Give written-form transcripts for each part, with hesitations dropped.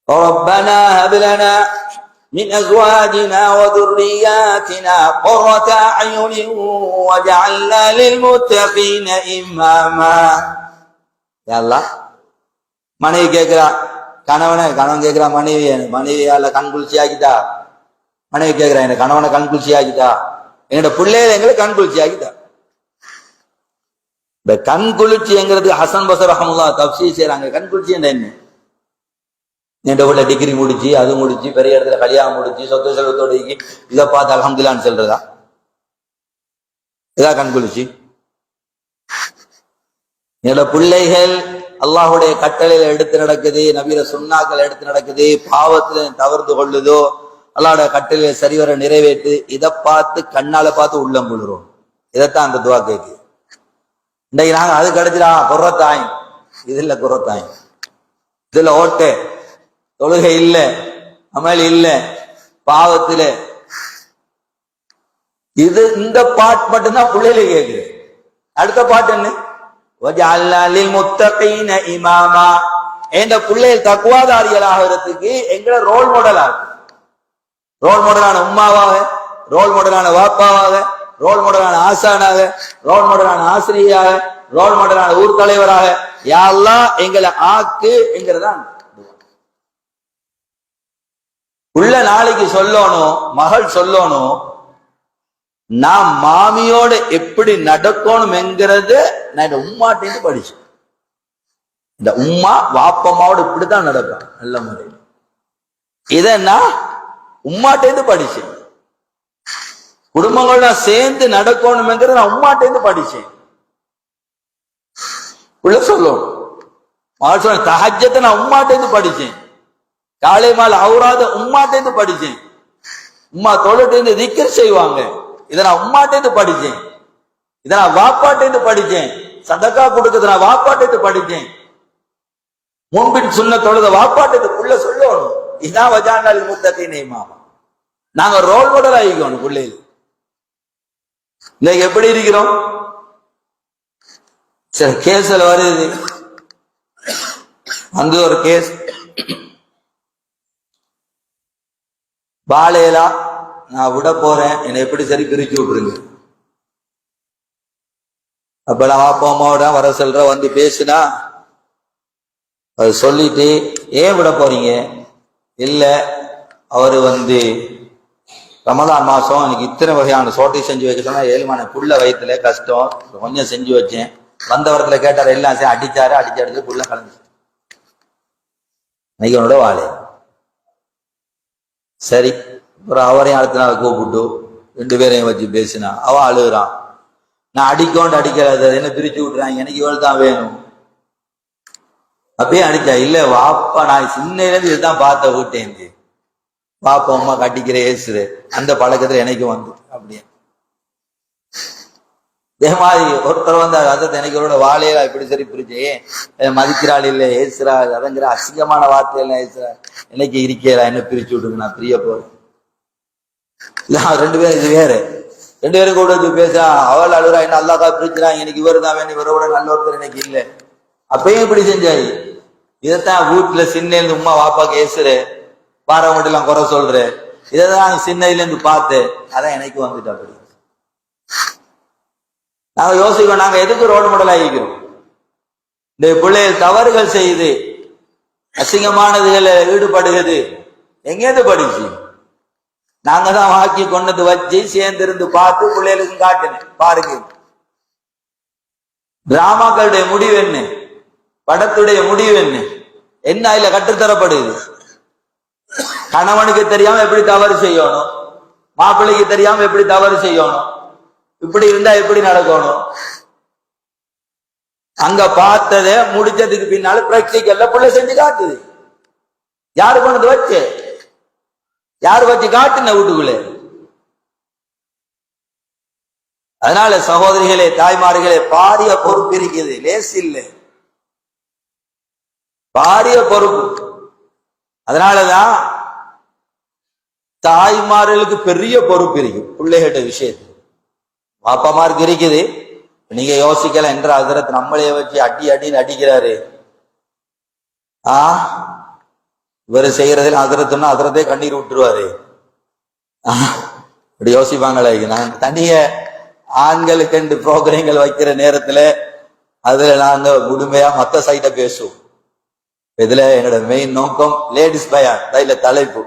ربنا هب لنا من أزواجنا وذرياتنا قرة أعين وجعلنا للمتقين إماما. யா அல்லாஹ், மனைவி கேட்கிறா கணவன் கேட்கிறா மனைவியால கண் குளிர்ச்சி ஆகிட்டா. மனைவி கேட்கிறா என் கணவனை கண் குளிர்ச்சி ஆகிட்டா, என்னோட பிள்ளைகளை எங்களை கண் குளிர்ச்சி ஆகிட்டா. இந்த கண் குளிர்ச்சிங்கிறது ஹசன் பஸ்ரி ரஹ்மத்துல்லாஹி தஃப்சீர் செய்றாங்க. கண் குளிர்ச்சி என்ன? என் உள்ள டிகிரி முடிச்சு, அது முடிச்சு, பெரிய இடத்துல கல்யாணம் முடிச்சு, சொத்து செல்வத்தோடு இதை பார்த்து அல்ஹம்துலில்லாஹ்னு சொல்றதா? இதா கண் குளிர்ச்சி? என்னோட பிள்ளைகள் அல்லாஹுடைய கட்டளையில எடுத்து நடக்குது, நபியில சுன்னாக்கள் எடுத்து நடக்குது, பாவத்துல தவறுது கொள்ளுதோ, அல்லாஹ்வுடைய கட்டளையில சரிவர நிறைவேற்று, இதை பார்த்து கண்ணால பார்த்து உள்ளம் குளிரும். இதைத்தான் அந்த துவா கேட்கு. இன்னைக்கு நாங்க அது கிடைச்சிடா குர்ரத்தாய், இது இல்ல குர்ரத்தாய், இதுல ஓட்டு தொழுகை இல்ல, அமல் இல்ல, பாவத்துல இது இந்த பாட்டு மட்டும்தான் பிள்ளைகளை கேட்குது. அடுத்த பாட்டு என்ன? இமாமா. என்ற பிள்ளைகள் தக்குவாதாரிகளாகிறதுக்கு எங்களை ரோல் மாடலா இருக்கு. ரோல் மாடலான உம்மாவாக, ரோல் மாடலான வாப்பாவாக, ரோல் மாடலான ஆசானாக, ரோல் மாடலான ஆசிரியாக, ரோல் மாடலான ஊர் தலைவராக யா அல்லாஹ் எங்களை ஆக்கு என்கிறதான். உள்ள நாளைக்கு சொல்லணும், மகள் சொல்லணும், நான் மாமியோட எப்படி நடக்கணும் என்கிறது நான் இந்த உம்மாட்டேந்து படிச்சேன். இந்த உம்மா வாப்பம்மாவோட இப்படித்தான் நடப்பேன் நல்ல முறையில். இத நான் உம்மாட்டேந்து படிச்சேன். குடும்பங்களோட சேர்ந்து நடக்கணும் என்கிறது நான் உம்மாட்டேந்து படிச்சேன். உள்ள சொல்லணும், மகள் சொல்ல தஹஜ்ஜத்தை நான் உம்மாட்டேந்து படிச்சேன். காலை மாலை அவுராத உம்மாட்டேந்து படிச்சேன். உம்மா தொழுட்டேந்து திக்ர் செய்வாங்க, இதை நான் உம்மாட்டேந்து படிச்சேன். இதை நான் வாப்பாட்டேந்து படிச்சேன். சதக்கா கொடுக்கறது நான் வாப்பாட்டேந்து படிச்சேன். முன்பின் சுன்ன தொழுத வாப்பாட்டேந்து புள்ள சொல்லணும். இதான் வஜானாலில் முத்தகீன இமாமா. நாங்க ரோல் மாடல் ஆகிக்கணும் பிள்ளைகள். இன்னைக்கு எப்படி இருக்கிறோம்? சரி, கேஸ்ல வருது, அந்த ஒரு கேஸ், பாலேலா நான் விட போறேன், என்னை எப்படி சரி பிரிச்சு விட்டுருங்க. அப்ப நான் அப்பா அம்மாவோட வர சொல்ற வந்து பேசுனா, அது சொல்லிட்டு ஏன் விட போறீங்க? இல்ல, அவரு ரமலான் மாசம் எனக்கு இத்தனை வகையான சோட்டை செஞ்சு வைக்க சொன்னா, 7 மணி புள்ள வயிற்றுல கஷ்டம், கொஞ்சம் செஞ்சு வச்சேன். வந்தவரத்துல கேட்டார், எல்லாம் அடிச்சாரு, அடிச்சு புள்ள கலந்து இன்னைக்கு அவனோட வாழை. சரி, அப்புறம் அவரையும் அடுத்த நாள் கூப்பிட்டு 2 பேரையும் வச்சு பேசினா, அவன் அழுகுறான். நான் அடிக்கிறது என்ன பிரிச்சு விட்டுறாங்க, எனக்கு இவள் தான் வேணும். அப்பயே அடிச்சா, இல்ல வாப்பா நான் சின்னையில இருந்து இதுதான் பார்த்த விட்டேன், பாப்பா அம்மா கட்டிக்கிற ஏசுரு அந்த பழக்கத்துல எனக்கு அப்படியே. இதே மாதிரி ஒருத்தர் அதாவது எனக்கு இவரோட வாழையில இப்படி சரி பிரிச்சு மதிக்கிறாள் இல்ல, ஏசுறா, அதங்கிற அசிங்கமான வார்த்தையெல்லாம் ஏசுறா, எனக்கு இருக்கா, என்ன பிரிச்சு விட்டுங்க, நான் பிரிய போறேன். 2 பேரும் இது வேற, 2 பேரும் கூட வச்சு பேசா, அவள் அழுறா, என்ன அல்லாக்கா பிரிச்சுறான், எனக்கு இவரு தான் வேணும், இவரோட நல்ல ஒருத்தர் எனக்கு இல்ல. அப்பயும் இப்படி செஞ்சாரு. இதைத்தான் வீட்டுல சின்ன உமா வாப்பாக்கு ஏசுற, பாரவங்கிட்ட எல்லாம் குறை சொல்ற, இதைதான் சின்னையில இருந்து பார்த்தேன், அதான் எனக்கு வந்துட்டு. அப்படி நாங்க யோசிக்கிறோம், நாங்க எதுக்கு ரோல் மாடல் ஆகிக்கிறோம்? இந்த பிள்ளைகள் தவறுகள் செய்து அசிங்கமானதுகளை ஈடுபடுகிறது எங்கேருந்து படிச்சு? நாங்க தான் வாக்கி கொண்டது வச்சு சேர்ந்திருந்து பார்த்து பிள்ளைகளுக்கும் காட்டினேன். பாருங்க, டிராமாக்களுடைய முடிவு என்ன, படத்துடைய முடிவு என்ன இல்ல கற்றுத்தரப்படுது. கணவனுக்கு தெரியாம எப்படி தவறு செய்யணும், மாப்பிள்ளைக்கு தெரியாம எப்படி தவறு செய்யணும், இப்படி இருந்தா எப்படி நடக்கணும். அங்க பார்த்ததை முடிச்சதுக்கு பின்னால பிராக்டிக்கல்ல பிள்ளை செஞ்சு காட்டுது. யாரு கொண்டது வச்சு, யாரு வச்சு காட்டுன வீட்டுக்குள்ள. அதனால சகோதரிகளே, தாய்மார்களே, பாரிய பொறுப்பு இருக்குது, லேஸ் இல்லை, பாரிய பொறுப்பு. அதனாலதான் தாய்மார்களுக்கு பெரிய பொறுப்பு இருக்கு பிள்ளைகிட்ட விஷயத்து. பாப்பாமாருக்கு இருக்குது. நீங்க யோசிக்கல என்ற அதிரத்து நம்மளைய வச்சு அடின்னு அடிக்கிறாரு. இவர் செய்யறதில் அதிரத்துன்னா அதிரத்தே கண்ணீர் விட்டுருவாரு. அப்படி யோசிப்பாங்களே. நான் தனிய ஆண்களுக்கு என்று புரோகிராம்கள் வைக்கிற நேரத்துல அதுல நாங்க முழுமையா மத்த சைட பேசுவோம். இதுல என்னோட மெயின் நோக்கம் லேடிஸ் பயான் இல்ல தலைப்பு.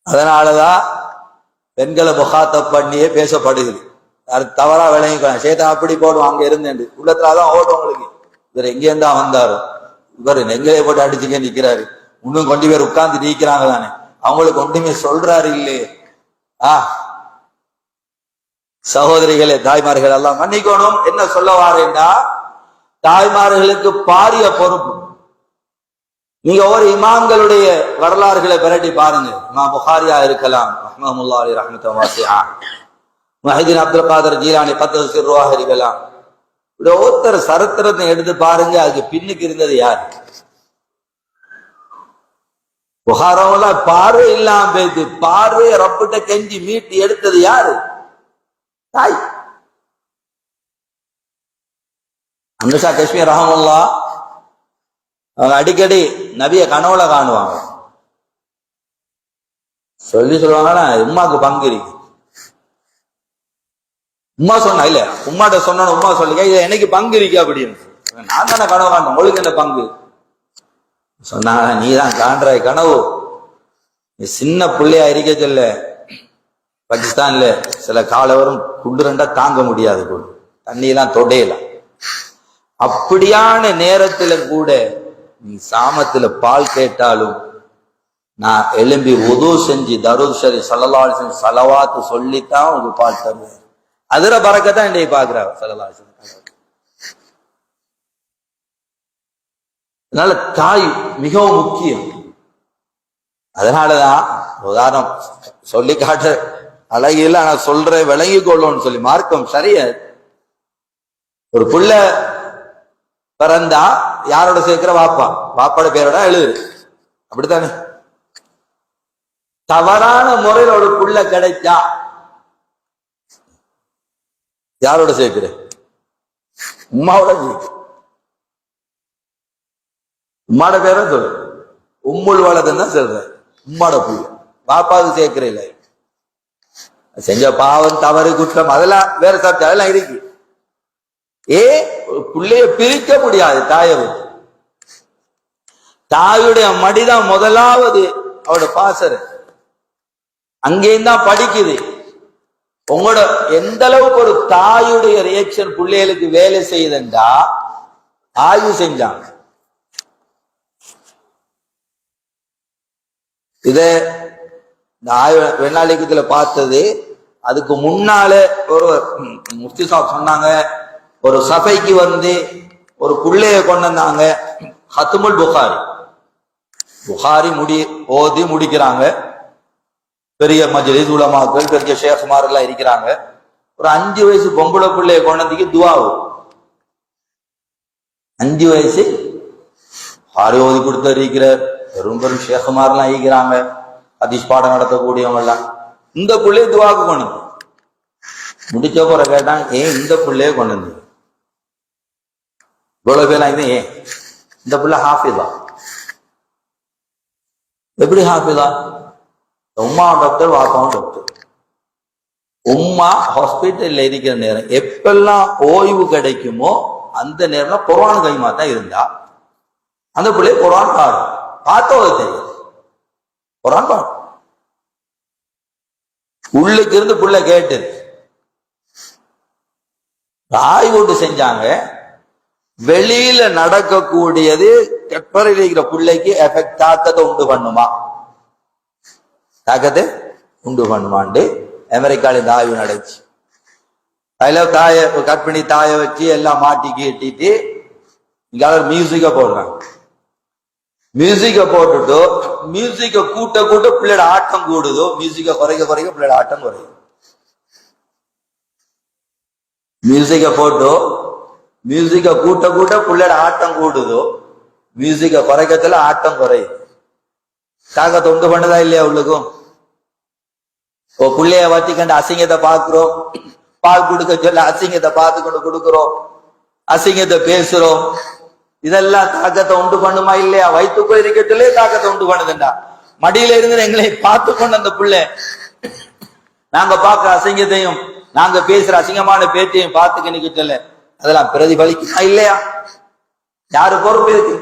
அதனாலதான் பெண்களை முகாத்தப் பண்ணியே பேசப்படுகிறது. தவறா விளங்கிக்கலாம். சேத்தா அப்படி போடுவோம் அங்க இருந்து உள்ளத்துலதான் ஓடும் உங்களுக்கு. இவர் எங்க இருந்தா வந்தாரு, இவர் நெங்களே போட்டு அடிச்சுக்க நிக்கிறாரு, இன்னும் கொண்டு பேர் உட்கார்ந்து நீக்கிறாங்க தானே, அவங்களுக்கு ஒன்றுமே சொல்றாரு இல்லையே. சகோதரிகளே, தாய்மார்கள் எல்லாம் மன்னிக்கணும். என்ன சொல்ல வாரேன்னா, தாய்மார்களுக்கு பாரிய பொறுப்பு. நீங்க ஒவ்வொரு இமாம்களுடைய வரலாறுகளை பிரட்டி பாருங்க. இமாம் புகாரியா இருக்கலாம், ரஹ்மத்துல்லாஹி ரஹ்மத்துன் வாசிஆ, முஹிதீன் அப்துல் காதர் ஜீலானி கத்தஸ் சிர்ருஹு இருக்கலாம். ஒருத்தர் சரித்திரத்தை எடுத்து பாருங்க, அதுக்கு பின்னுக்கு இருந்தது யார்? புகாராவுல பார்வை இல்லாம போயிட்டு பார்வையை ரப்பிட்ட கெஞ்சி மீட்டு எடுத்தது யாரு? தாய். அம்சா காஷ்மீர் ரஹ்மத்துல்லா அவங்க அடிக்கடி நபிய கனவுல காணுவாங்க. சொல்லுவாங்கன்னா உம்மாக்கு பங்கு இருக்கு. உம்மா சொன்னா இல்ல, உம்மாட்ட சொன்ன உம்மா சொல்லிக்க இது எனக்கு பங்கு இருக்கு அப்படின்னு. நான் தானே கனவு காணும், உங்களுக்கு என்ன பங்கு சொன்னாங்க. நீதான் காண்றாய் கனவு. சின்ன பிள்ளையா இருக்க சொல்ல, பாகிஸ்தான்ல சில காலவரும் குண்டுரண்டா தாங்க முடியாது, தண்ணியெல்லாம் தொடையலாம். அப்படியான நேரத்துல கூட நீ சாமத்துல பால் கேட்டாலும் நான் எலும்பி உது செஞ்சு தரூத் ஷரீஃப் ஸல்லல்லாஹு அலைஹி வஸல்லம் ஸலவாத்து சொல்லித்தான் ஒரு பால் தருவேன். அதுல பரக்கத்தான் என்னை பாக்குறாரு ஸல்லல்லாஹு அலைஹி வஸல்லம். அதனால தாய் மிகவும் முக்கியம். அதனாலதான் உதாரணம் சொல்லி காட்ட அழகில நான் சொல்றேன் விளங்கி கொள்ளும்னு சொல்லி மார்க்கம் சரிய. ஒரு புள்ள பிறந்தா யாரோட சேர்க்கிற? வாப்பா. வாப்பாட பேரோட எழுது, அப்படித்தானே? தவறான முறையில் ஒரு புள்ள கிடைச்சா யாரோட சேர்க்கிற? உம்மாவோட சேர்க்க. உம்மாட பேர சொல்லு, உம்முள் வளதுன்னு சொல்ற. உம்மாட புள்ள பாப்பாவுக்கு சேர்க்கிற இல்லை. செஞ்ச பாவம் தவறு குற்றம் அதெல்லாம் வேற சப்ஜெக்ட், அதெல்லாம் இருக்கு. பிள்ளைய பிரிக்க முடியாது தாயவு. தாயுடைய மடிதான் முதலாவது அவட பாசற. அங்கேயும் தான் படிக்குது. உங்களோட எந்த அளவுக்கு ஒரு தாயுடைய ரியாக்ஷன் பிள்ளைகளுக்கு வேலை செய்யுதுண்டா ஆய்வு செஞ்சாங்க. இத வெண்ணாளிக்கத்துல பார்த்தது. அதுக்கு முன்னால ஒரு முஃப்தி சாப் சொன்னாங்க, ஒரு சபைக்கு வந்து ஒரு புள்ளைய கொண்டு வந்தாங்க. ஹத்முல் புகாரி, புகாரி ஓதி முடிக்கிறாங்க. பெரிய மஜ்லிஸ் உலமாக்கள், பெரிய ஷேக்மார் எல்லாம் இருக்கிறாங்க. ஒரு 5 வயசு பொம்பளை பிள்ளைய கொண்டதுக்கு துவாவு. 5 வயசு புகாரி ஓதி கொடுத்து இருக்கிற பெரும் பெரும் ஷேக்மார் எல்லாம் இருக்கிறாங்க, ஹதீஸ் பாடம் நடத்தக்கூடியவங்க எல்லாம். இந்த பிள்ளைய துவாக்கு கொண்டு முடிச்ச போற கேட்டாங்க, ஏன் இந்த பிள்ளைய கொண்டு வந்து இவ்வளவு பேர்? ஏன் இந்த பிள்ளை ஹாஃபிதா. எப்படி ஹாஃபிதா? உம்மா டாக்டர், வாப்பாவும் டாக்டர். உம்மா ஹாஸ்பிட்டல்ல இருக்கிற நேரம் எப்பெல்லாம் ஓய்வு கிடைக்குமோ அந்த நேரம் குர்ஆன் கைமா தான் இருந்தா அந்த பிள்ளை குர்ஆன் பாடும். பார்த்தோட தெரியும் குர்ஆன் பாடும். உள்ளுக்கு இருந்து புள்ள கேட்டு ஆய்வு செஞ்சாங்க. வெளியில நடக்கக்கூடியது கற்பறையில் இருக்கிற பிள்ளைக்கு எஃபெக்ட் தாக்கத்தை உண்டு பண்ணுமா, தாக்கத்தை உண்டு பண்ணுமாண்டு அமெரிக்கால இந்த ஆய்வு நடந்துச்சு. அதுல தாய கற்பிணி தாய வச்சு எல்லாம் மாட்டி கேட்டிட்டு இங்க மியூசிக்க போடுறாங்க. மியூசிக்க போட்டுட்டு மியூசிக்க கூட்ட கூட்ட பிள்ளையோட ஆட்டம் கூடுதோ, மியூசிக்க குறைக்க குறைக்க பிள்ளையோட ஆட்டம் குறையும். மியூசிக்க போட்டு மியூசிக்க கூட்ட கூட்ட பிள்ளையோட ஆட்டம் கூடுதோ, மியூசிக்க குறைக்கத்துல ஆட்டம் குறையும். தாக்கத்தை உண்டு பண்ணதா இல்லையா? உள்ளுக்கும் பிள்ளைய வட்டி கண்டு அசிங்கத்தை பாக்குறோம், பால் கொடுக்க சொல்ல அசிங்கத்தை பார்த்து கொண்டு கொடுக்கிறோம், அசிங்கத்தை பேசுறோம். இதெல்லாம் தாக்கத்தை உண்டு பண்ணுமா இல்லையா? வயிற்றுக்குள்ள இருக்கட்டிலே தாக்கத்தை உண்டு பண்ணுதுண்டா. மடியில இருந்து எங்களை பார்த்து கொண்டு அந்த புள்ள நாங்க பார்க்க அசிங்கத்தையும் நாங்க பேசுற அசிங்கமான பேச்சையும் பார்த்துக்க நிக்கல, அதெல்லாம் பிரதிபலிக்குமா இல்லையா? யாரு பொறுப்பு இருக்கு?